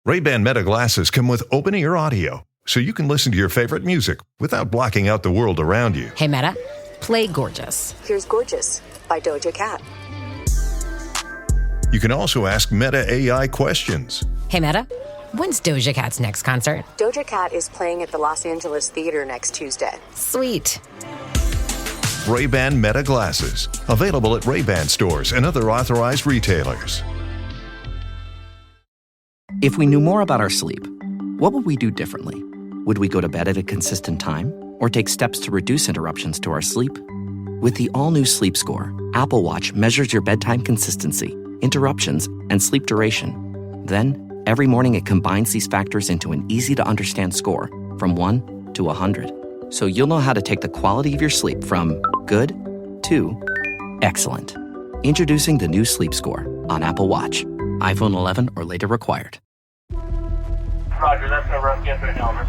Ray-Ban Meta glasses come with open-ear audio, so you can listen to your favorite music without blocking out the world around you. Hey Meta, play Gorgeous. Here's Gorgeous by Doja Cat. You can also ask Meta AI questions. Hey Meta, when's Doja Cat's next concert? Doja Cat is playing at the Los Angeles Theater next Tuesday. Sweet. Ray-Ban Meta glasses, available at Ray-Ban stores and other authorized retailers. If we knew more about our sleep, what would we do differently? Would we go to bed at a consistent time or take steps to reduce interruptions to our sleep? With the all-new Sleep Score, Apple Watch measures your bedtime consistency, interruptions, and sleep duration. Then, every morning it combines these factors into an easy-to-understand score from 1 to 100. So you'll know how to take the quality of your sleep from good to excellent. Introducing the new Sleep Score on Apple Watch. iPhone 11 or later required. Roger, that's a rough guess right now, over.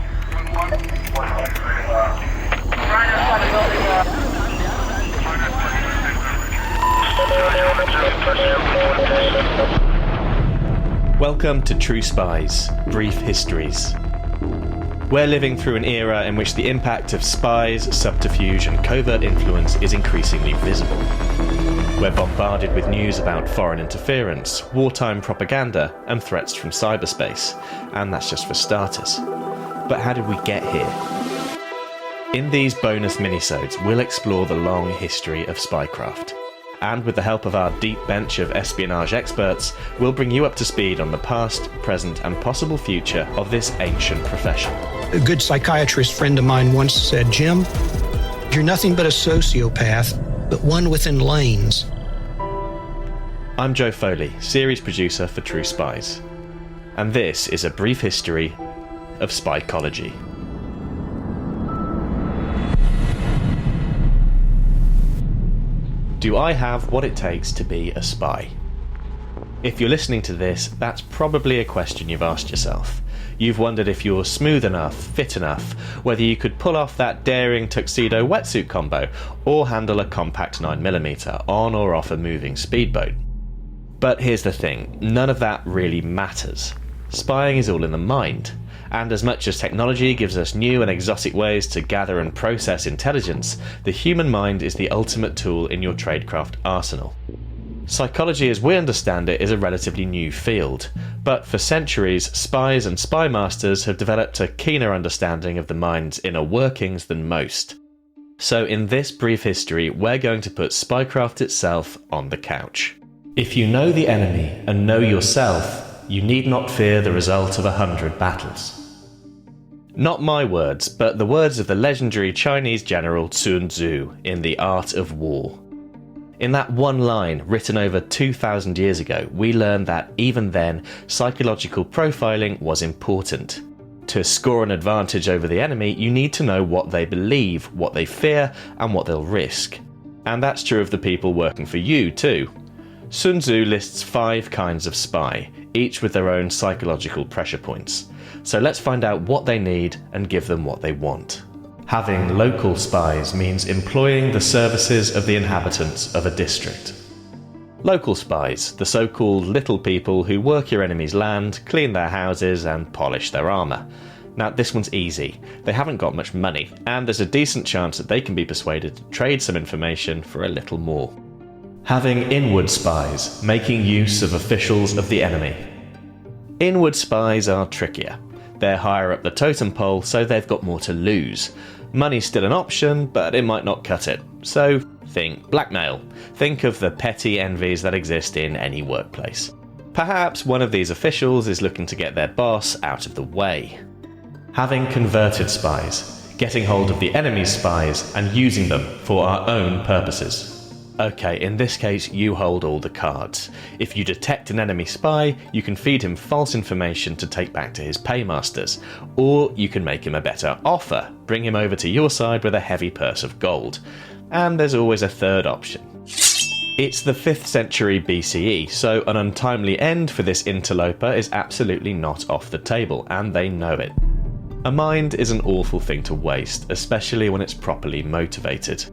Welcome to True Spies, Brief Histories. We're living through an era in which the impact of spies, subterfuge and covert influence is increasingly visible. We're bombarded with news about foreign interference, wartime propaganda and threats from cyberspace, and that's just for starters. But how did we get here? In these bonus minisodes, we'll explore the long history of spycraft. And with the help of our deep bench of espionage experts, we'll bring you up to speed on the past, present and possible future of this ancient profession. A good psychiatrist friend of mine once said, "Jim, you're nothing but a sociopath, but one within lanes." I'm Joe Foley, series producer for True Spies. And this is a brief history of Spychology. Do I have what it takes to be a spy? If you're listening to this, that's probably a question you've asked yourself. You've wondered if you're smooth enough, fit enough, whether you could pull off that daring tuxedo wetsuit combo, or handle a compact 9mm on or off a moving speedboat. But here's the thing, none of that really matters. Spying is all in the mind. And as much as technology gives us new and exotic ways to gather and process intelligence, the human mind is the ultimate tool in your tradecraft arsenal. Psychology as we understand it is a relatively new field, but for centuries spies and spymasters have developed a keener understanding of the mind's inner workings than most. So in this brief history, we're going to put spycraft itself on the couch. If you know the enemy and know yourself, you need not fear the result of 100 battles. Not my words, but the words of the legendary Chinese general Sun Tzu in The Art of War. In that one line, written over 2,000 years ago, we learned that even then, psychological profiling was important. To score an advantage over the enemy, you need to know what they believe, what they fear, and what they'll risk. And that's true of the people working for you too. Sun Tzu lists 5 kinds of spy, each with their own psychological pressure points. So let's find out what they need and give them what they want. Having local spies means employing the services of the inhabitants of a district. Local spies, the so-called little people who work your enemy's land, clean their houses and polish their armour. Now this one's easy. They haven't got much money, and there's a decent chance that they can be persuaded to trade some information for a little more. Having inward spies, making use of officials of the enemy. Inward spies are trickier. They're higher up the totem pole, so they've got more to lose. Money's still an option, but it might not cut it. So think blackmail. Think of the petty envies that exist in any workplace. Perhaps one of these officials is looking to get their boss out of the way. Having converted spies, getting hold of the enemy's spies and using them for our own purposes. Okay, in this case, you hold all the cards. If you detect an enemy spy, you can feed him false information to take back to his paymasters. Or you can make him a better offer, bring him over to your side with a heavy purse of gold. And there's always a third option. It's the 5th century BCE, so an untimely end for this interloper is absolutely not off the table, and they know it. A mind is an awful thing to waste, especially when it's properly motivated.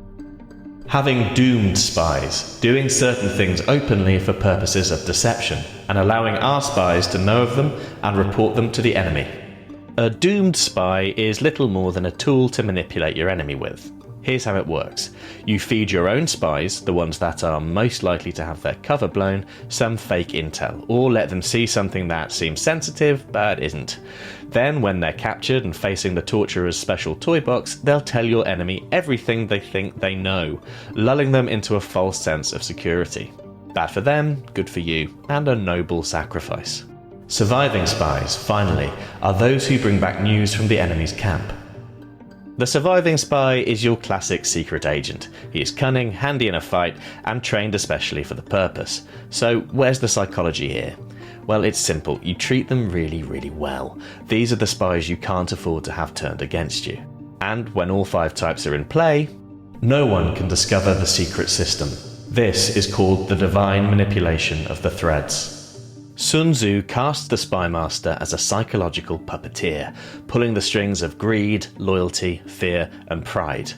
Having doomed spies, doing certain things openly for purposes of deception, and allowing our spies to know of them and report them to the enemy. A doomed spy is little more than a tool to manipulate your enemy with. Here's how it works. You feed your own spies, the ones that are most likely to have their cover blown, some fake intel, or let them see something that seems sensitive but isn't. Then, when they're captured and facing the torturer's special toy box, they'll tell your enemy everything they think they know, lulling them into a false sense of security. Bad for them, good for you, and a noble sacrifice. Surviving spies, finally, are those who bring back news from the enemy's camp. The surviving spy is your classic secret agent. He is cunning, handy in a fight, and trained especially for the purpose. So where's the psychology here? Well, it's simple. You treat them really, really well. These are the spies you can't afford to have turned against you. And when all 5 types are in play, no one can discover the secret system. This is called the divine manipulation of the threads. Sun Tzu cast the spymaster as a psychological puppeteer, pulling the strings of greed, loyalty, fear, and pride.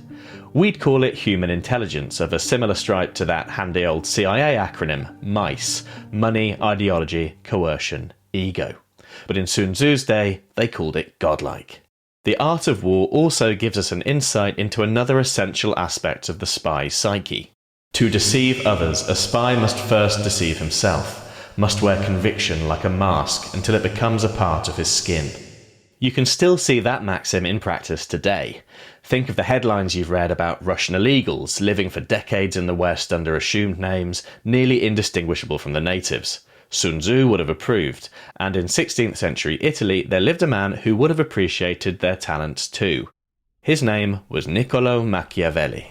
We'd call it human intelligence, of a similar stripe to that handy old CIA acronym, MICE: money, ideology, coercion, ego. But in Sun Tzu's day, they called it godlike. The art of war also gives us an insight into another essential aspect of the spy's psyche. To deceive others, a spy must first deceive himself, must wear conviction like a mask until it becomes a part of his skin. You can still see that maxim in practice today. Think of the headlines you've read about Russian illegals living for decades in the West under assumed names, nearly indistinguishable from the natives. Sun Tzu would have approved, and in 16th century Italy there lived a man who would have appreciated their talents too. His name was Niccolò Machiavelli.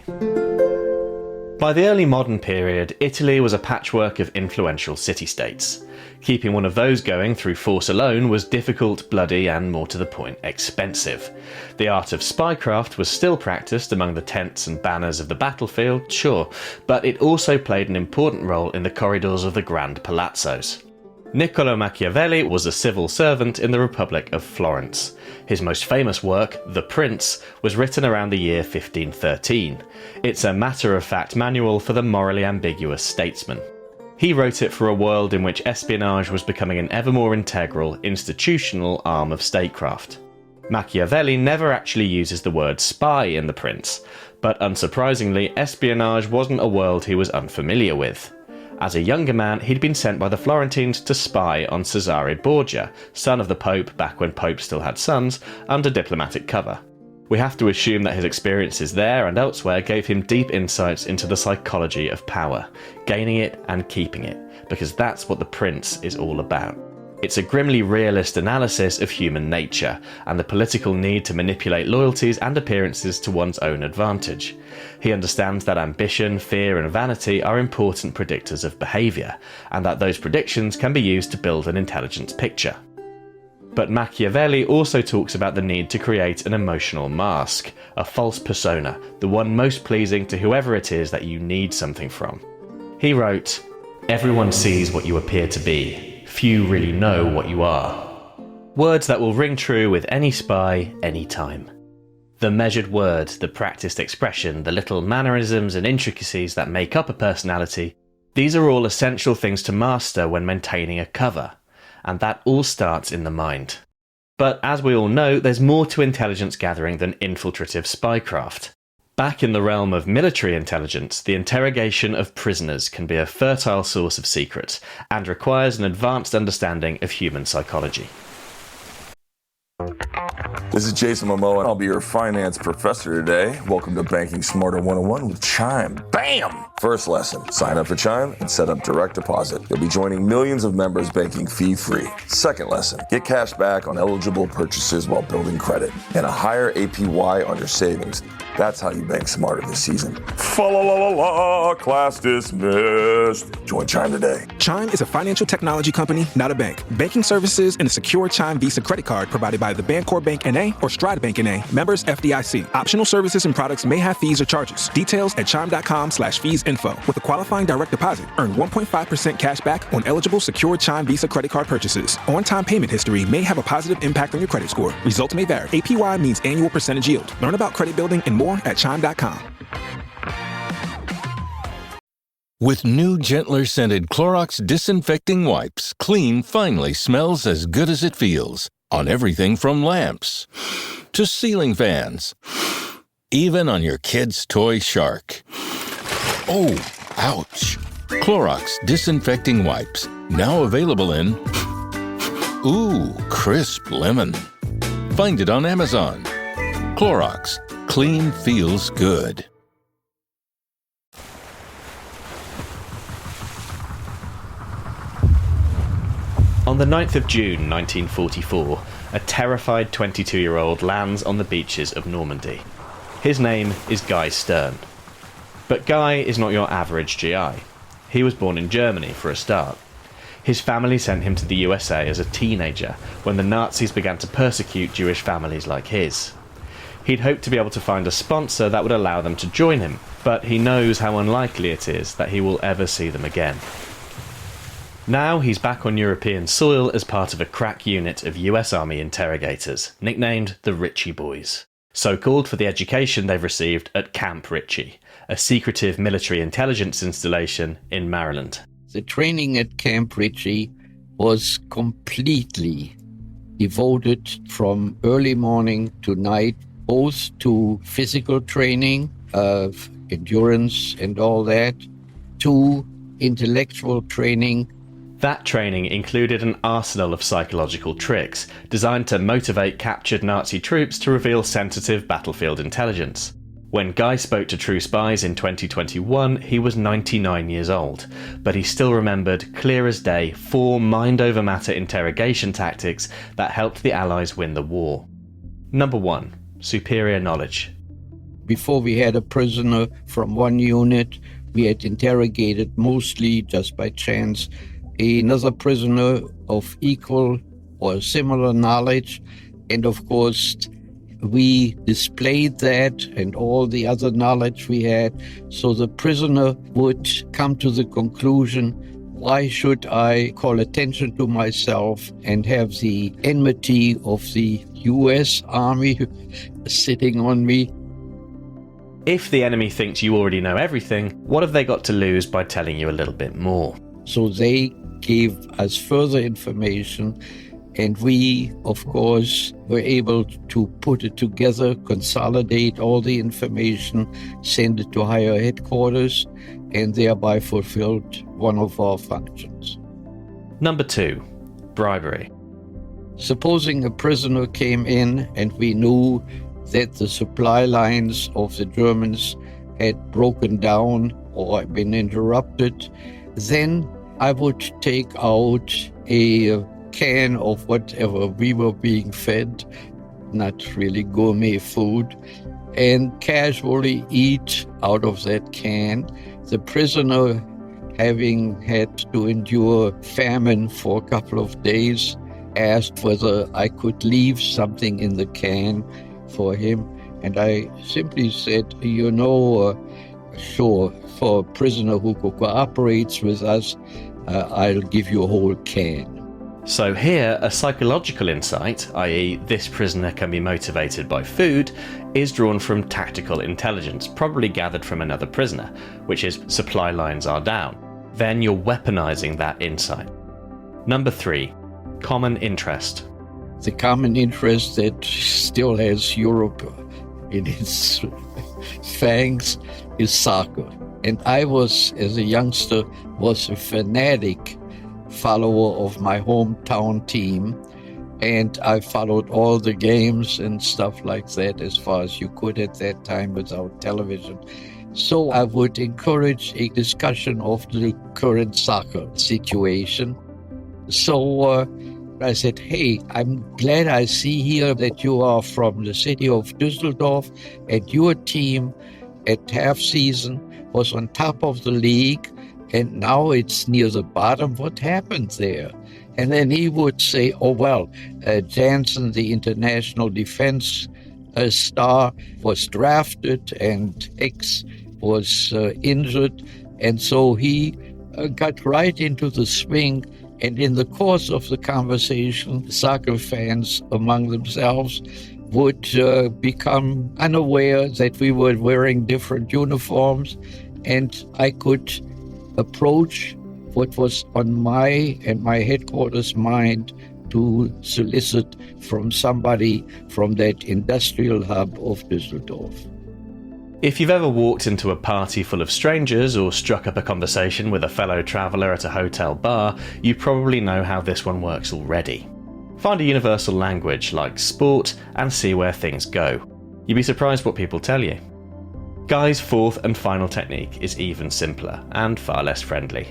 By the early modern period, Italy was a patchwork of influential city-states. Keeping one of those going through force alone was difficult, bloody, and more to the point, expensive. The art of spycraft was still practiced among the tents and banners of the battlefield, sure, but it also played an important role in the corridors of the grand palazzos. Niccolò Machiavelli was a civil servant in the Republic of Florence. His most famous work, The Prince, was written around the year 1513. It's a matter-of-fact manual for the morally ambiguous statesman. He wrote it for a world in which espionage was becoming an ever more integral, institutional arm of statecraft. Machiavelli never actually uses the word spy in The Prince, but unsurprisingly, espionage wasn't a world he was unfamiliar with. As a younger man, he'd been sent by the Florentines to spy on Cesare Borgia, son of the Pope back when popes still had sons, under diplomatic cover. We have to assume that his experiences there and elsewhere gave him deep insights into the psychology of power, gaining it and keeping it, because that's what The Prince is all about. It's a grimly realist analysis of human nature and the political need to manipulate loyalties and appearances to one's own advantage. He understands that ambition, fear, and vanity are important predictors of behaviour, and that those predictions can be used to build an intelligence picture. But Machiavelli also talks about the need to create an emotional mask, a false persona, the one most pleasing to whoever it is that you need something from. He wrote, "Everyone sees what you appear to be. Few really know what you are." Words that will ring true with any spy, anytime. The measured word, the practiced expression, the little mannerisms and intricacies that make up a personality, these are all essential things to master when maintaining a cover. And that all starts in the mind. But as we all know, there's more to intelligence gathering than infiltrative spycraft. Back in the realm of military intelligence, the interrogation of prisoners can be a fertile source of secrets, and requires an advanced understanding of human psychology. This is Jason Momoa, and I'll be your finance professor today. Welcome to Banking Smarter 101 with Chime. Bam! First lesson, sign up for Chime and set up direct deposit. You'll be joining millions of members banking fee-free. Second lesson, get cash back on eligible purchases while building credit and a higher APY on your savings. That's how you bank smarter this season. Fa-la-la-la-la, class dismissed. Join Chime today. Chime is a financial technology company, not a bank. Banking services and a secure Chime Visa credit card provided by the Bancorp Bank N.A. or Stride Bank N.A. Members FDIC. Optional services and products may have fees or charges. Details at chime.com/feesinfo. With a qualifying direct deposit, earn 1.5% cash back on eligible secure Chime Visa credit card purchases. On-time payment history may have a positive impact on your credit score. Results may vary. APY means annual percentage yield. Learn about credit building and more at chime.com. With new, gentler scented Clorox disinfecting wipes, clean finally smells as good as it feels on everything from lamps to ceiling fans, even on your kid's toy shark. Oh, ouch. Clorox disinfecting wipes, now available in crisp lemon. Find it on Amazon. Clorox, clean feels good. On the 9th of June 1944, a terrified 22-year-old lands on the beaches of Normandy. His name is Guy Stern. But Guy is not your average GI. He was born in Germany, for a start. His family sent him to the USA as a teenager, when the Nazis began to persecute Jewish families like his. He'd hoped to be able to find a sponsor that would allow them to join him, but he knows how unlikely it is that he will ever see them again. Now he's back on European soil as part of a crack unit of US Army interrogators, nicknamed the Ritchie Boys, so called for the education they've received at Camp Ritchie, a secretive military intelligence installation in Maryland. The training at Camp Ritchie was completely devoted from early morning to night, both to physical training of endurance and all that, to intellectual training. That training included an arsenal of psychological tricks designed to motivate captured Nazi troops to reveal sensitive battlefield intelligence. When Guy spoke to True Spies in 2021, he was 99 years old, but he still remembered clear as day 4 mind-over-matter interrogation tactics that helped the Allies win the war. Number 1. Superior knowledge. Before we had a prisoner from one unit, we had interrogated mostly just by chance another prisoner of equal or similar knowledge, and of course we displayed that and all the other knowledge we had, so the prisoner would come to the conclusion, why should I call attention to myself and have the enmity of the US Army sitting on me? If the enemy thinks you already know everything, what have they got to lose by telling you a little bit more? So they gave us further information, and we, of course, were able to put it together, consolidate all the information, send it to higher headquarters, and thereby fulfilled one of our functions. Number 2. Bribery. Supposing a prisoner came in and we knew that the supply lines of the Germans had broken down or been interrupted, then I would take out a can of whatever we were being fed, not really gourmet food, and casually eat out of that can. The prisoner, having had to endure famine for a couple of days, asked whether I could leave something in the can for him, and I simply said, sure, for a prisoner who cooperates with us, I'll give you a whole can. So here, a psychological insight, i.e. this prisoner can be motivated by food, is drawn from tactical intelligence, probably gathered from another prisoner, which is supply lines are down. Then you're weaponizing that insight. Number 3. Common interest. The common interest that still has Europe in its fangs is soccer. And I was, as a youngster, was a fanatic follower of my hometown team, and I followed all the games and stuff like that as far as you could at that time without television. So I would encourage a discussion of the current soccer situation. So I said, hey, I'm glad I see here that you are from the city of Düsseldorf, and your team at half season was on top of the league, and now it's near the bottom. What happened there? And then he would say, Janssen, the international defense star, was drafted and X was injured. And so he got right into the swing. And in the course of the conversation, soccer fans among themselves would become unaware that we were wearing different uniforms. And I could approach what was on my and my headquarters' mind to solicit from somebody from that industrial hub of Düsseldorf. If you've ever walked into a party full of strangers or struck up a conversation with a fellow traveller at a hotel bar, you probably know how this one works already. Find a universal language like sport and see where things go. You'd be surprised what people tell you. Guy's fourth and final technique is even simpler and far less friendly.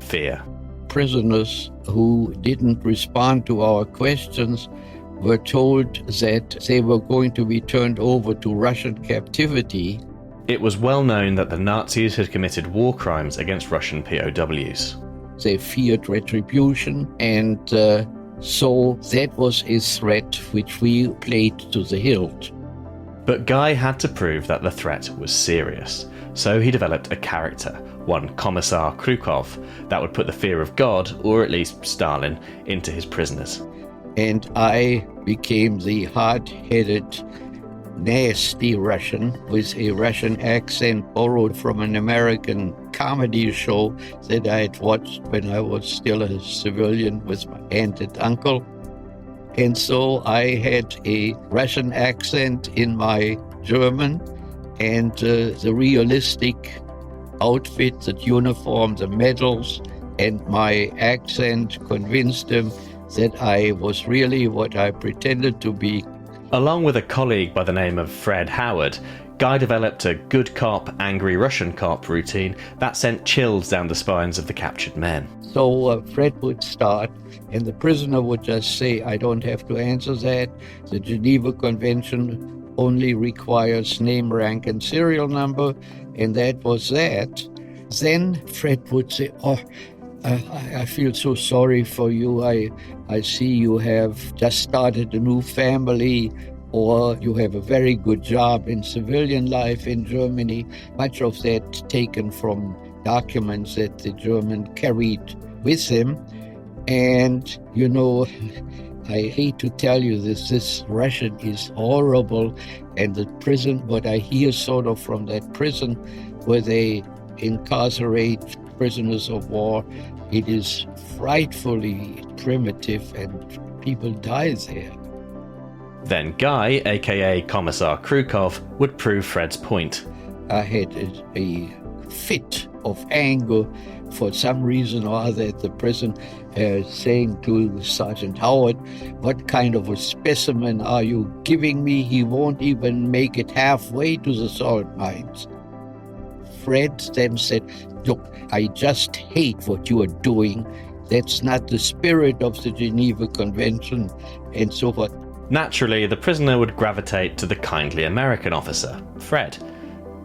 Fear. Prisoners who didn't respond to our questions were told that they were going to be turned over to Russian captivity. It was well known that the Nazis had committed war crimes against Russian POWs. They feared retribution, and so that was a threat which we played to the hilt. But Guy had to prove that the threat was serious, so he developed a character, one Commissar Krukov, that would put the fear of God, or at least Stalin, into his prisoners. And I became the hard-headed, nasty Russian with a Russian accent borrowed from an American comedy show that I had watched when I was still a civilian with my aunt and uncle. And so I had a Russian accent in my German, and the realistic outfit, the uniform, the medals, and my accent convinced him that I was really what I pretended to be. Along with a colleague by the name of Fred Howard, Guy developed a good cop, angry Russian cop routine that sent chills down the spines of the captured men. So Fred would start, and the prisoner would just say, I don't have to answer that. The Geneva Convention only requires name, rank, and serial number, and that was that. Then Fred would say, I feel so sorry for you. I see you have just started a new family, or you have a very good job in civilian life in Germany. Much of that taken from documents that the German carried with him. And, you know, I hate to tell you this Russian is horrible. And the prison, what I hear sort of from that prison where they incarcerate prisoners of war, it is frightfully primitive and people die there. Then Guy, aka Commissar Krukov, would prove Fred's point. I had a fit of anger for some reason or other at the prison, saying to Sergeant Howard, what kind of a specimen are you giving me? He won't even make it halfway to the salt mines. Fred then said, look, I just hate what you are doing. That's not the spirit of the Geneva Convention, and so forth. Naturally, the prisoner would gravitate to the kindly American officer, Fred.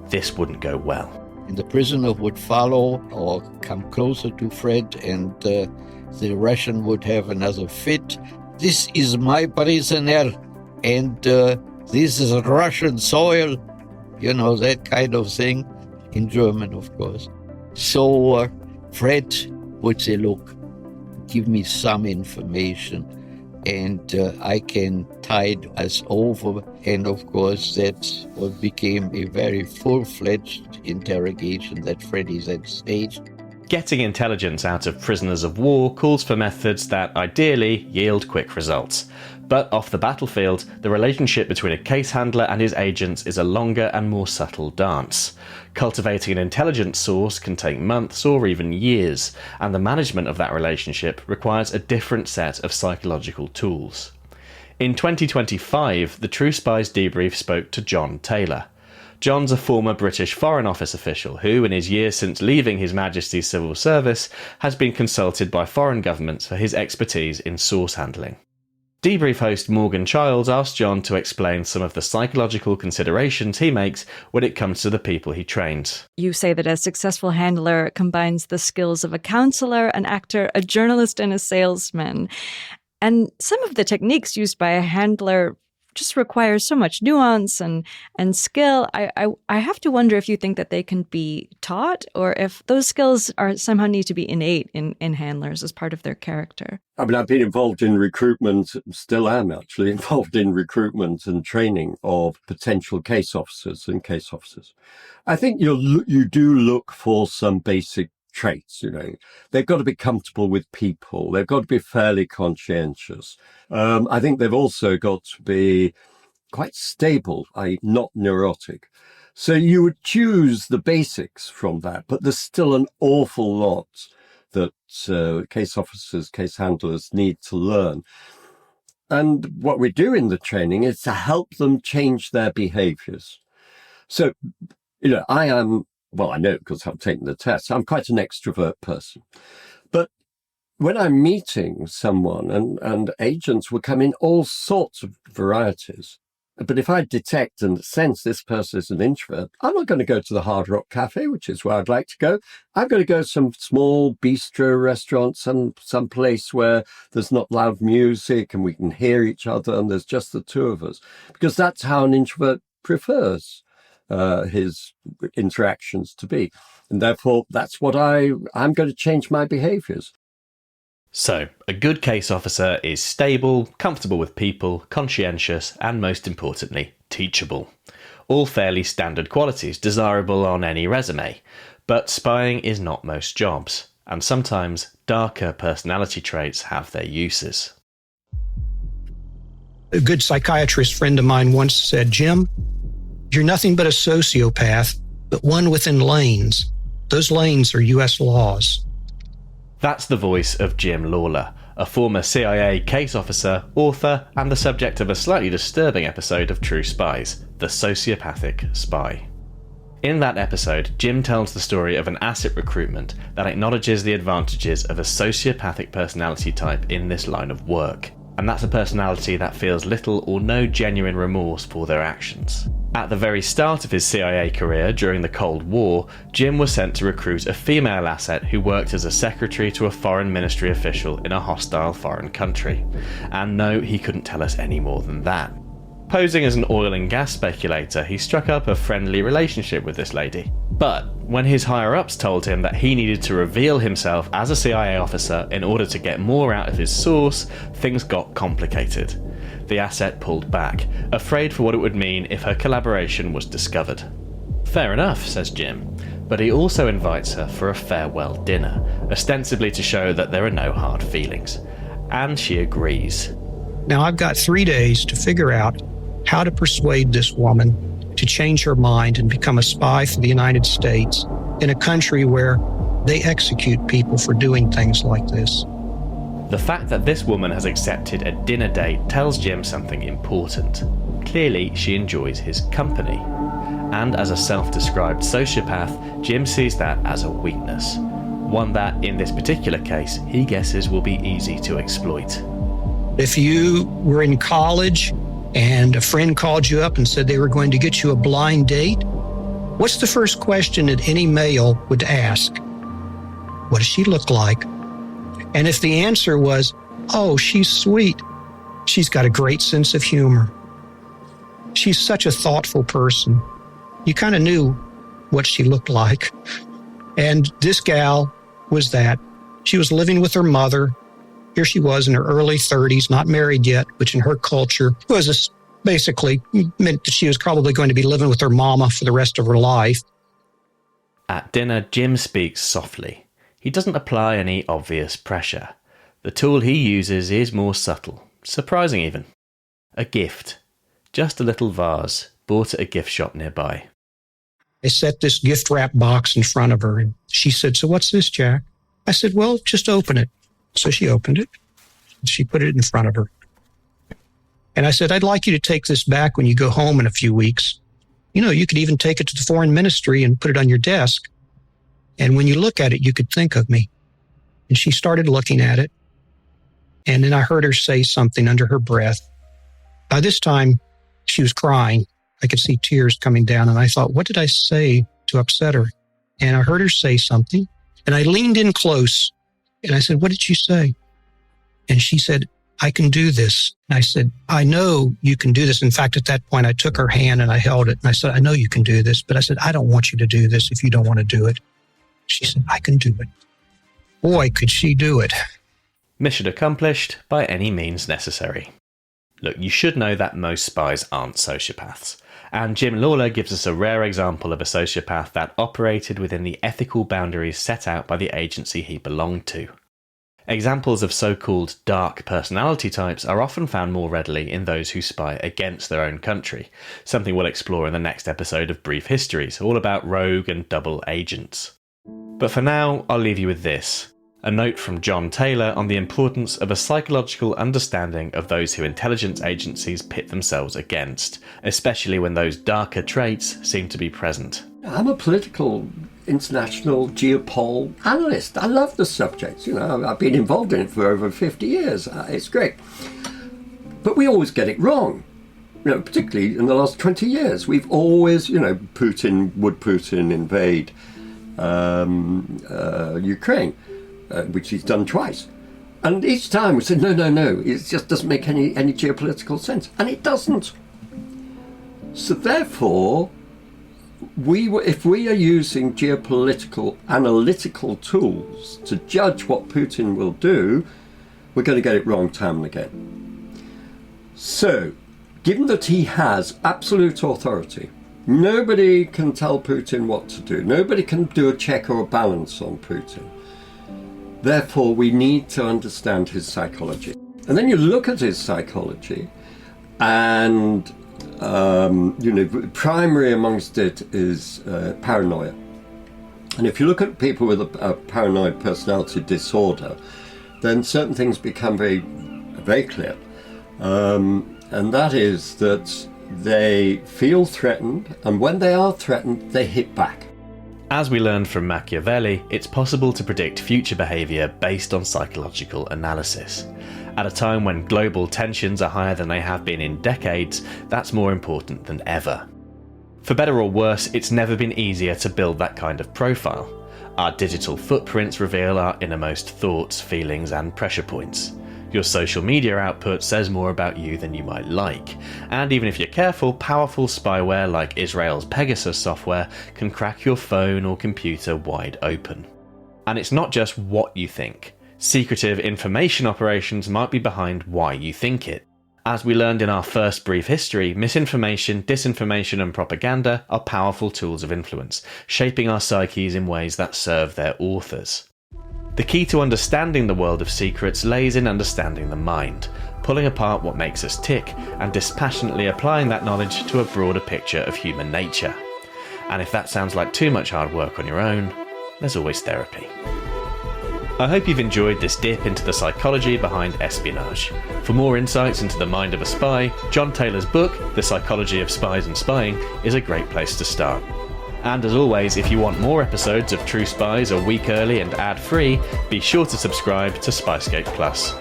This wouldn't go well. And the prisoner would follow or come closer to Fred, and the Russian would have another fit. This is my prisoner, and this is Russian soil. You know, that kind of thing. In German, of course. So Fred would say, look, give me some information, and I can tide us over. And of course, that's what became a very full-fledged interrogation that Freddy then staged. Getting intelligence out of prisoners of war calls for methods that ideally yield quick results. But off the battlefield, the relationship between a case handler and his agents is a longer and more subtle dance. Cultivating an intelligence source can take months or even years, and the management of that relationship requires a different set of psychological tools. In 2025, the True Spies debrief spoke to John Taylor. John's a former British Foreign Office official who, in his years since leaving His Majesty's Civil Service, has been consulted by foreign governments for his expertise in source handling. Debrief host Morgan Childs asked John to explain some of the psychological considerations he makes when it comes to the people he trains. You say that a successful handler combines the skills of a counselor, an actor, a journalist, and a salesman. And some of the techniques used by a handler just requires so much nuance and skill. I have to wonder if you think that they can be taught, or if those skills are somehow need to be innate in handlers as part of their character. I mean, I've been involved in recruitment, still am actually involved in recruitment and training of potential case officers and case officers. I think you do look for some basic traits, They've got to be comfortable with people. They've got to be fairly conscientious. I think they've also got to be quite stable, i.e. not neurotic. So you would choose the basics from that, but there's still an awful lot that case officers, case handlers need to learn. And what we do in the training is to help them change their behaviors. So, I know because I've taken the test, I'm quite an extrovert person. But when I'm meeting someone, and agents will come in all sorts of varieties, but if I detect and sense this person is an introvert, I'm not going to go to the Hard Rock Cafe, which is where I'd like to go. I'm going to go to some small bistro restaurant, some place where there's not loud music and we can hear each other and there's just the two of us, because that's how an introvert prefers his interactions to be. And therefore, that's what I'm going to change my behaviors. So, a good case officer is stable, comfortable with people, conscientious, and most importantly, teachable. All fairly standard qualities desirable on any resume. But spying is not most jobs, and sometimes darker personality traits have their uses. A good psychiatrist friend of mine once said, "Jim, you're nothing but a sociopath, but one within lanes. Those lanes are U.S. laws." That's the voice of Jim Lawler, a former CIA case officer, author, and the subject of a slightly disturbing episode of True Spies, The Sociopathic Spy. In that episode, Jim tells the story of an asset recruitment that acknowledges the advantages of a sociopathic personality type in this line of work. And that's a personality that feels little or no genuine remorse for their actions. At the very start of his CIA career during the Cold War, Jim was sent to recruit a female asset who worked as a secretary to a foreign ministry official in a hostile foreign country. And no, he couldn't tell us any more than that. Posing as an oil and gas speculator, he struck up a friendly relationship with this lady. But when his higher-ups told him that he needed to reveal himself as a CIA officer in order to get more out of his source, things got complicated. The asset pulled back, afraid for what it would mean if her collaboration was discovered. Fair enough, says Jim, but he also invites her for a farewell dinner, ostensibly to show that there are no hard feelings. And she agrees. Now I've got 3 days to figure out how to persuade this woman to change her mind and become a spy for the United States in a country where they execute people for doing things like this. The fact that this woman has accepted a dinner date tells Jim something important. Clearly, she enjoys his company. And as a self-described sociopath, Jim sees that as a weakness. One that, in this particular case, he guesses will be easy to exploit. If you were in college and a friend called you up and said they were going to get you a blind date, what's the first question that any male would ask? What does she look like? And if the answer was, oh, she's sweet, she's got a great sense of humor, she's such a thoughtful person, you kind of knew what she looked like. And this gal was that. She was living with her mother. Here she was in her early 30s, not married yet, which in her culture was basically meant that she was probably going to be living with her mama for the rest of her life. At dinner, Jim speaks softly. He doesn't apply any obvious pressure. The tool he uses is more subtle, surprising even. A gift. Just a little vase, bought at a gift shop nearby. I set this gift wrap box in front of her, and she said, "So what's this, Jack?" I said, "Well, just open it." So she opened it. She put it in front of her. And I said, "I'd like you to take this back when you go home in a few weeks. You could even take it to the foreign ministry and put it on your desk. And when you look at it, you could think of me." And she started looking at it. And then I heard her say something under her breath. By this time, she was crying. I could see tears coming down. And I thought, what did I say to upset her? And I heard her say something. And I leaned in close. And I said, "What did you say?" And she said, "I can do this." And I said, "I know you can do this." In fact, at that point, I took her hand and I held it. And I said, "I know you can do this." But I said, "I don't want you to do this if you don't want to do it." She said, "I can do it." Boy, could she do it. Mission accomplished by any means necessary. Look, you should know that most spies aren't sociopaths. And Jim Lawler gives us a rare example of a sociopath that operated within the ethical boundaries set out by the agency he belonged to. Examples of so-called dark personality types are often found more readily in those who spy against their own country, something we'll explore in the next episode of Brief Histories, all about rogue and double agents. But for now, I'll leave you with this. A note from John Taylor on the importance of a psychological understanding of those who intelligence agencies pit themselves against, especially when those darker traits seem to be present. I'm a political international geopol analyst. I love the subject. I've been involved in it for over 50 years. It's great. But we always get it wrong. Particularly in the last 20 years. We've always, would Putin invade Ukraine? Which he's done twice. And each time we said, no, it just doesn't make any geopolitical sense. And it doesn't. So therefore, if we are using geopolitical analytical tools to judge what Putin will do, we're going to get it wrong time and again. So, given that he has absolute authority, nobody can tell Putin what to do. Nobody can do a check or a balance on Putin. Therefore, we need to understand his psychology. And then you look at his psychology, and primary amongst it is paranoia. And if you look at people with a paranoid personality disorder, then certain things become very, very clear. And that is that they feel threatened, and when they are threatened, they hit back. As we learned from Machiavelli, it's possible to predict future behaviour based on psychological analysis. At a time when global tensions are higher than they have been in decades, that's more important than ever. For better or worse, it's never been easier to build that kind of profile. Our digital footprints reveal our innermost thoughts, feelings, and pressure points. Your social media output says more about you than you might like, and even if you're careful, powerful spyware like Israel's Pegasus software can crack your phone or computer wide open. And it's not just what you think. Secretive information operations might be behind why you think it. As we learned in our first brief history, misinformation, disinformation, and propaganda are powerful tools of influence, shaping our psyches in ways that serve their authors. The key to understanding the world of secrets lays in understanding the mind, pulling apart what makes us tick, and dispassionately applying that knowledge to a broader picture of human nature. And if that sounds like too much hard work on your own, there's always therapy. I hope you've enjoyed this dip into the psychology behind espionage. For more insights into the mind of a spy, John Taylor's book, The Psychology of Spies and Spying, is a great place to start. And as always, if you want more episodes of True Spies a week early and ad-free, be sure to subscribe to SPYSCAPE Plus.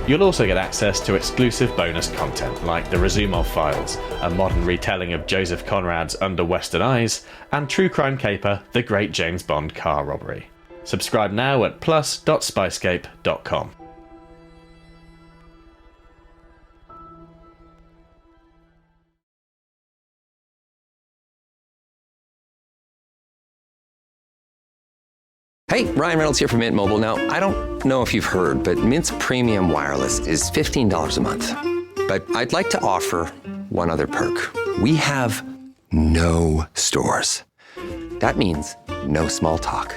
You'll also get access to exclusive bonus content like the Razumov Files, a modern retelling of Joseph Conrad's Under Western Eyes, and true crime caper The Great James Bond Car Robbery. Subscribe now at plus.spyscape.com. Hey, Ryan Reynolds here from Mint Mobile. Now, I don't know if you've heard, but Mint's premium wireless is $15 a month. But I'd like to offer one other perk. We have no stores. That means no small talk.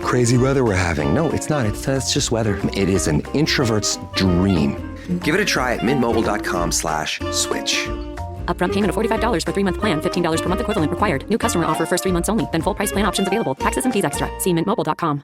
Crazy weather we're having. No, it's not. It's just weather. It is an introvert's dream. Give it a try at mintmobile.com/switch. Upfront payment of $45 for 3-month plan, $15 per month equivalent required. New customer offer first 3 months only. Then full price plan options available. Taxes and fees extra. See mintmobile.com.